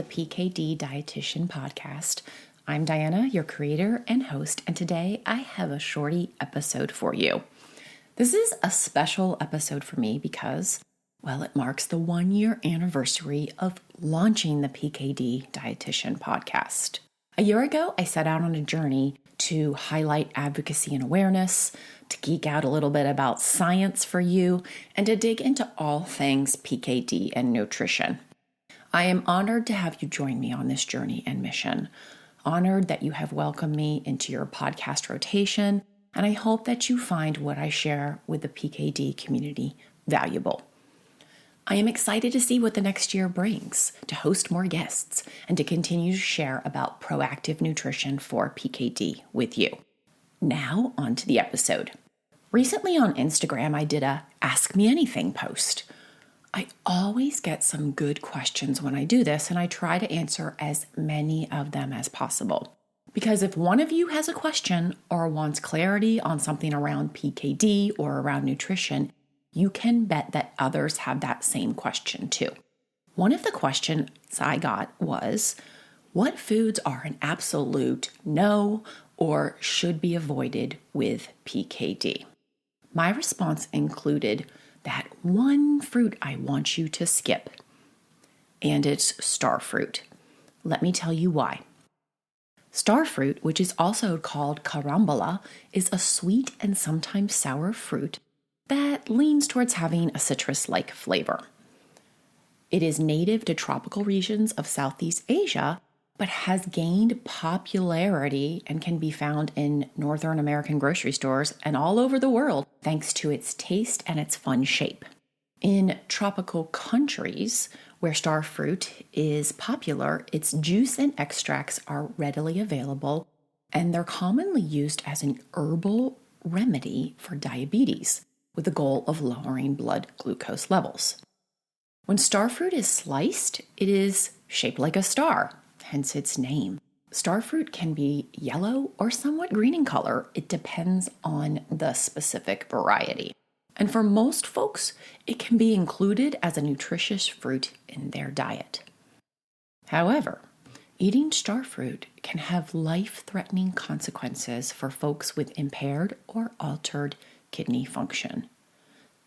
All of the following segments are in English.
PKD Dietitian Podcast. I'm Diana, your creator and host, and today I have a shorty episode for you. This is a special episode for me because, well, it marks the 1-year anniversary of launching the PKD Dietitian Podcast. A year ago, I set out on a journey to highlight advocacy and awareness, to geek out a little bit about science for you, and to dig into all things PKD and nutrition. I am honored to have you join me on this journey and mission. Honored that you have welcomed me into your podcast rotation, and I hope that you find what I share with the PKD community valuable. I am excited to see what the next year brings, to host more guests, and to continue to share about proactive nutrition for PKD with you. Now, on to the episode. Recently on Instagram, I did a Ask Me Anything post. I always get some good questions when I do this, and I try to answer as many of them as possible. Because if one of you has a question or wants clarity on something around PKD or around nutrition, you can bet that others have that same question too. One of the questions I got was, what foods are an absolute no or should be avoided with PKD? My response included that one fruit I want you to skip, and it's star fruit. Let me tell you why. Star fruit, which is also called carambola, is a sweet and sometimes sour fruit that leans towards having a citrus-like flavor. It is native to tropical regions of Southeast Asia, but has gained popularity and can be found in Northern American grocery stores and all over the world thanks to its taste and its fun shape. In tropical countries where star fruit is popular, its juice and extracts are readily available, and they're commonly used as an herbal remedy for diabetes with the goal of lowering blood glucose levels. When star fruit is sliced, it is shaped like a star, hence its name. Star fruit can be yellow or somewhat green in color. It depends on the specific variety. And for most folks, it can be included as a nutritious fruit in their diet. However, eating star fruit can have life-threatening consequences for folks with impaired or altered kidney function.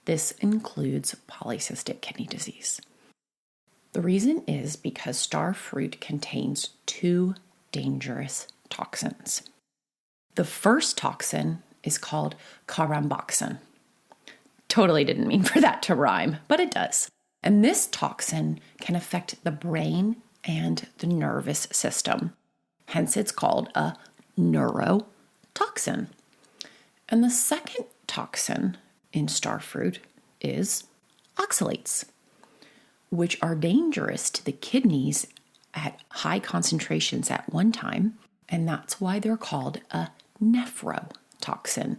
This includes polycystic kidney disease. The reason is because star fruit contains 2 dangerous toxins. The first toxin is called caramboxin. Totally didn't mean for that to rhyme, but it does. And this toxin can affect the brain and the nervous system. Hence, it's called a neurotoxin. And the second toxin in star fruit is oxalates, which are dangerous to the kidneys at high concentrations at one time, and that's why they're called a nephrotoxin.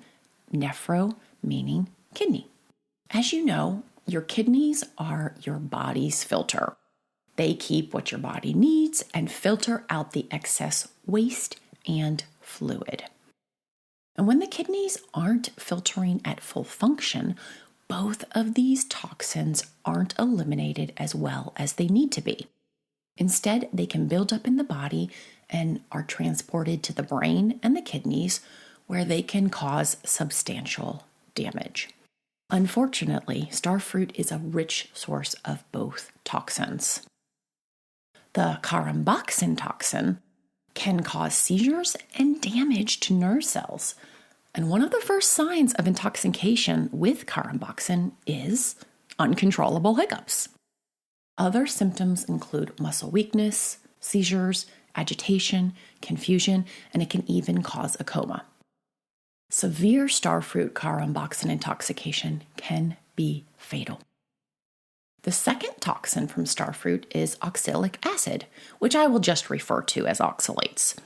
Nephro meaning kidney. As you know, your kidneys are your body's filter. They keep what your body needs and filter out the excess waste and fluid. And when the kidneys aren't filtering at full function, both of these toxins aren't eliminated as well as they need to be. Instead, they can build up in the body and are transported to the brain and the kidneys, where they can cause substantial damage. Unfortunately, star fruit is a rich source of both toxins. The caramboxin toxin can cause seizures and damage to nerve cells. And one of the first signs of intoxication with caramboxin is uncontrollable hiccups. Other symptoms include muscle weakness, seizures, agitation, confusion, and it can even cause a coma. Severe star fruit caramboxin intoxication can be fatal. The second toxin from star fruit is oxalic acid, which I will just refer to as oxalates.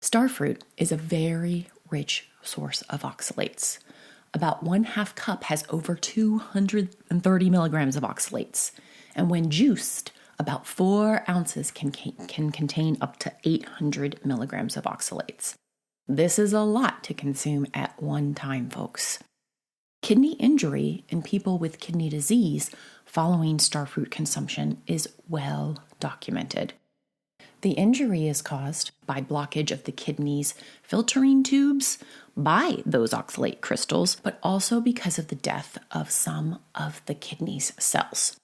Star fruit is a very rich source of oxalates. About 1/2 cup has over 230 milligrams of oxalates. And when juiced, about 4 ounces can contain up to 800 milligrams of oxalates. This is a lot to consume at one time, folks. Kidney injury in people with kidney disease following star fruit consumption is well documented. The injury is caused by blockage of the kidney's filtering tubes by those oxalate crystals, but also because of the death of some of the kidney's cells.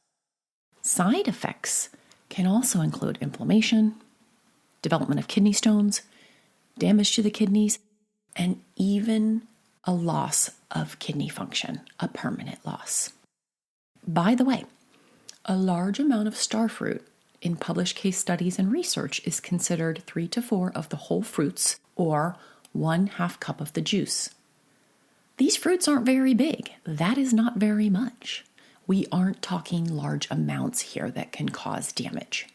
Side effects can also include inflammation, development of kidney stones, damage to the kidneys, and even a loss of kidney function, a permanent loss. By the way, a large amount of star fruit in published case studies and research is considered 3 to 4 of the whole fruits or 1/2 cup of the juice. These fruits aren't very big. That is not very much. We aren't talking large amounts here that can cause damage.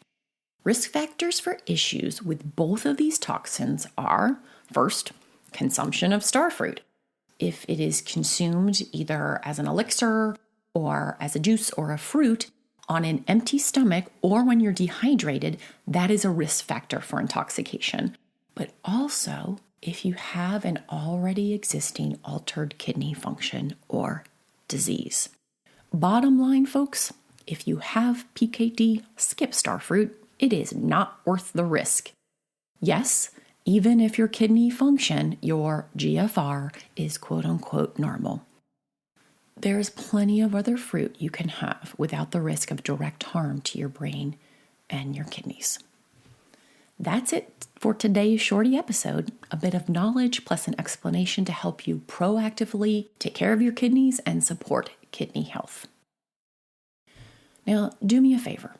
Risk factors for issues with both of these toxins are, first, consumption of star fruit. If it is consumed either as an elixir or as a juice or a fruit on an empty stomach or when you're dehydrated, that is a risk factor for intoxication. But also, if you have an already existing altered kidney function or disease. Bottom line, folks, if you have PKD, skip star fruit. It is not worth the risk. Yes, even if your kidney function, your GFR, is quote-unquote normal. There's plenty of other fruit you can have without the risk of direct harm to your brain and your kidneys. That's it for today's shorty episode. A bit of knowledge plus an explanation to help you proactively take care of your kidneys and support kidney health. Now, do me a favor.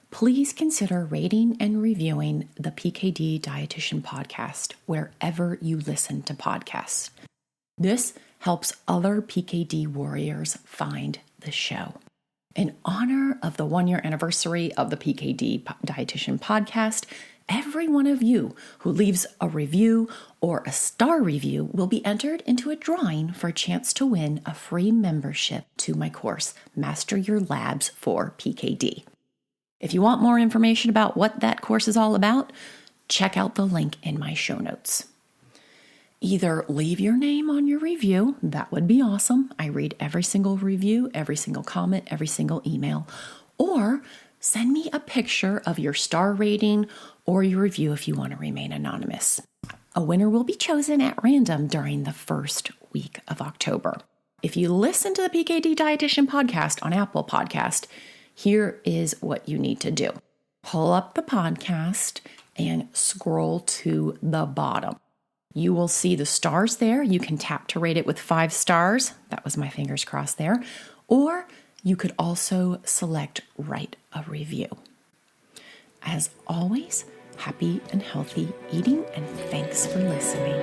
Please consider rating and reviewing the PKD Dietitian Podcast wherever you listen to podcasts. This helps other PKD warriors find the show. In honor of the 1-year anniversary of the PKD Dietitian Podcast, every one of you who leaves a review or a star review will be entered into a drawing for a chance to win a free membership to my course, Master Your Labs for PKD. If you want more information about what that course is all about, check out the link in my show notes. Either leave your name on your review, that would be awesome. I read every single review, every single comment, every single email, or send me a picture of your star rating or your review if you want to remain anonymous. A winner will be chosen at random during the first week of October. If you listen to the PKD Dietitian Podcast on Apple Podcast, here is what you need to do. Pull up the podcast and scroll to the bottom. You will see the stars there. You can tap to rate it with 5 stars. That was my fingers crossed there. Or you could also select write a review. As always, happy and healthy eating, and thanks for listening.